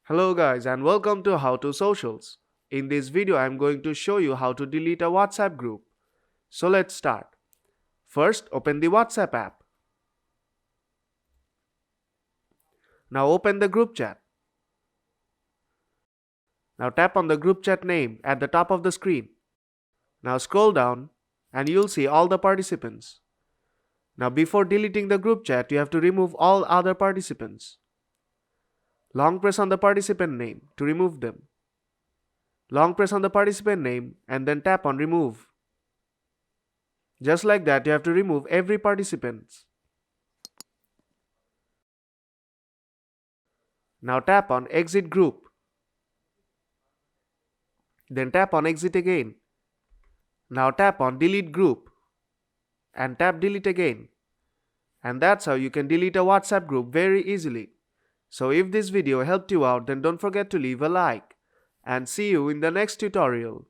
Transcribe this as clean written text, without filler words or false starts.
Hello guys and welcome to How to Socials. In this video I am going to show you how to delete a WhatsApp group. So let's start. First open the WhatsApp app. Now open the group chat. Now tap on the group chat name at the top of the screen. Now scroll down and you'll see all the participants. Now before deleting the group chat you have to remove all other participants. Long press on the participant name to remove them. Long press on the participant name and then tap on remove. Just like that you have to remove every participant. Now tap on exit group. Then tap on exit again. Now tap on delete group and tap delete again. And that's how you can delete a WhatsApp group very easily. So if this video helped you out, then don't forget to leave a like and see you in the next tutorial.